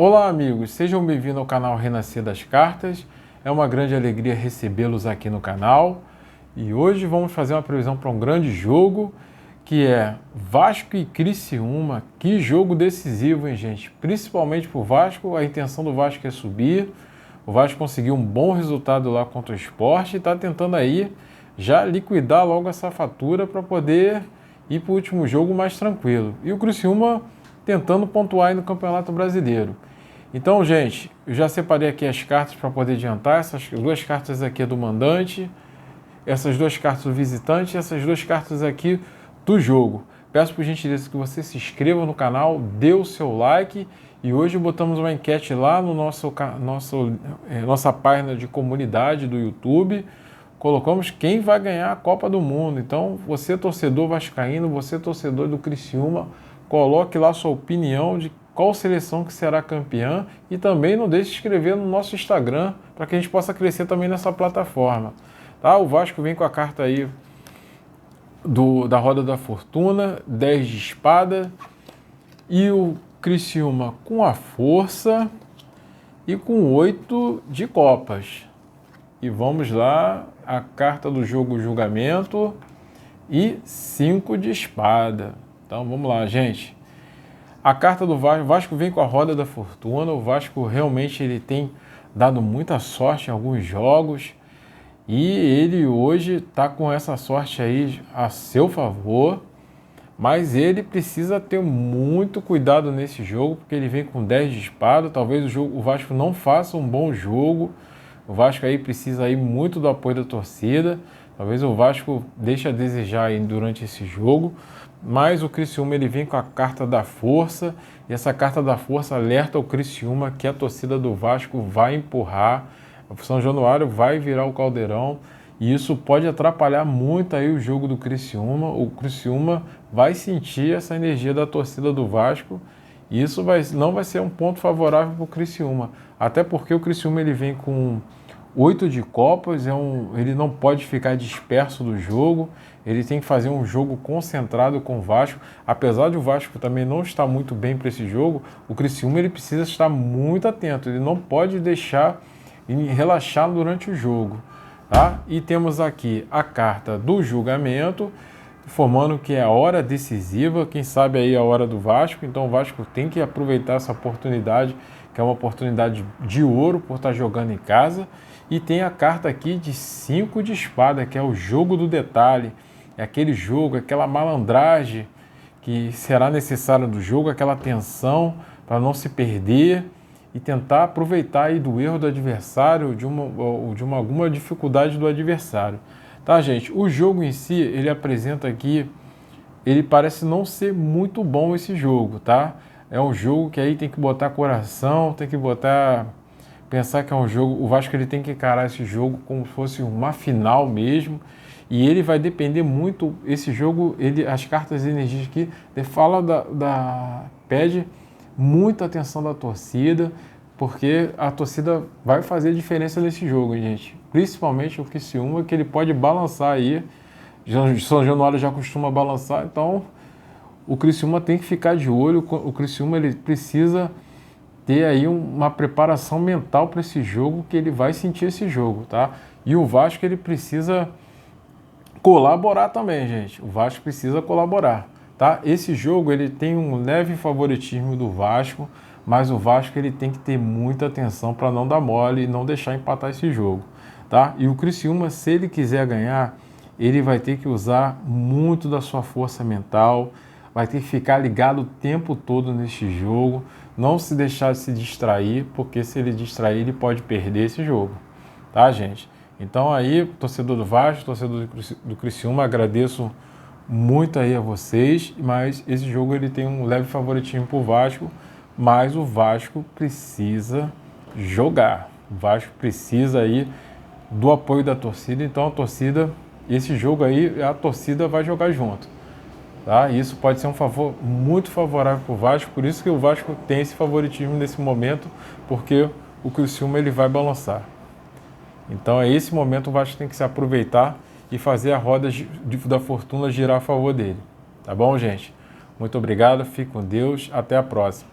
Olá amigos, sejam bem-vindos ao canal Renascer das Cartas. É uma grande alegria recebê-los aqui no canal. E hoje vamos fazer uma previsão para um grande jogo, que é Vasco e Criciúma. Que jogo decisivo, hein, gente? Principalmente para o Vasco, a intenção do Vasco é subir. O Vasco conseguiu um bom resultado lá contra o Sport e está tentando aí já liquidar logo essa fatura para poder ir para o último jogo mais tranquilo. E o Criciúma tentando pontuar aí no Campeonato Brasileiro. Então, gente, eu já separei aqui as cartas para poder adiantar. Essas duas cartas aqui é do mandante, essas duas cartas do visitante e essas duas cartas aqui do jogo. Peço por gentileza que você se inscreva no canal, dê o seu like. E hoje botamos uma enquete lá no nossa página de comunidade do YouTube. Colocamos quem vai ganhar a Copa do Mundo. Então, você torcedor vascaíno, você torcedor do Criciúma, coloque lá sua opinião de qual seleção que será campeã e também não deixe de inscrever no nosso Instagram para que a gente possa crescer também nessa plataforma. Tá? O Vasco vem com a carta aí da Roda da Fortuna, 10 de espada, e o Criciúma com a força e com 8 de copas. E vamos lá, a carta do jogo julgamento e 5 de espada. Então vamos lá, gente. A carta do Vasco, o Vasco vem com a Roda da Fortuna. O Vasco realmente ele tem dado muita sorte em alguns jogos e ele hoje está com essa sorte aí a seu favor, mas ele precisa ter muito cuidado nesse jogo, porque ele vem com 10 de espada. Talvez o Vasco não faça um bom jogo. O Vasco aí precisa aí muito do apoio da torcida. Talvez o Vasco deixe a desejar aí durante esse jogo, mas o Criciúma ele vem com a carta da força, e essa carta da força alerta o Criciúma que a torcida do Vasco vai empurrar, o São Januário vai virar o caldeirão, e isso pode atrapalhar muito aí o jogo do Criciúma. O Criciúma vai sentir essa energia da torcida do Vasco, e isso não vai ser um ponto favorável para o Criciúma, até porque o Criciúma ele vem com 8 de copas, ele não pode ficar disperso do jogo, ele tem que fazer um jogo concentrado com o Vasco. Apesar de o Vasco também não estar muito bem para esse jogo, o Criciúma ele precisa estar muito atento, ele não pode deixar e relaxar durante o jogo. Tá? E temos aqui a carta do julgamento, informando que é a hora decisiva, quem sabe aí a hora do Vasco, então o Vasco tem que aproveitar essa oportunidade, que é uma oportunidade de ouro por estar jogando em casa. E tem a carta aqui de 5 de espada, que é o jogo do detalhe. É aquele jogo, aquela malandragem que será necessária do jogo, aquela tensão para não se perder e tentar aproveitar aí do erro do adversário, de alguma dificuldade do adversário. Tá, gente? O jogo em si, ele apresenta aqui, ele parece não ser muito bom esse jogo, tá? É um jogo que aí tem que botar coração, tem que pensar que é um jogo, o Vasco ele tem que encarar esse jogo como se fosse uma final mesmo, e ele vai depender muito, esse jogo, as cartas de energia aqui, pede muita atenção da torcida, porque a torcida vai fazer diferença nesse jogo, gente. Principalmente o Criciúma, que ele pode balançar aí, São Januário já costuma balançar, então o Criciúma tem que ficar de olho, o Criciúma ele precisa ter aí uma preparação mental para esse jogo, que ele vai sentir esse jogo, tá? E o Vasco ele precisa colaborar também, gente. O Vasco precisa colaborar, tá? Esse jogo ele tem um leve favoritismo do Vasco, mas o Vasco ele tem que ter muita atenção para não dar mole e não deixar empatar esse jogo, tá? E o Criciúma, se ele quiser ganhar, ele vai ter que usar muito da sua força mental, vai ter que ficar ligado o tempo todo nesse jogo, não se deixar de se distrair, porque se ele distrair, ele pode perder esse jogo, tá, gente? Então aí, torcedor do Vasco, torcedor do Criciúma, agradeço muito aí a vocês, mas esse jogo ele tem um leve favoritismo para o Vasco, mas o Vasco precisa jogar, o Vasco precisa aí do apoio da torcida, então a torcida, esse jogo aí, a torcida vai jogar junto. Tá? Isso pode ser um favor muito favorável para o Vasco, por isso que o Vasco tem esse favoritismo nesse momento, porque o Criciúma ele vai balançar. Então é esse momento o Vasco tem que se aproveitar e fazer a roda da fortuna girar a favor dele. Tá bom, gente? Muito obrigado, fique com Deus, até a próxima.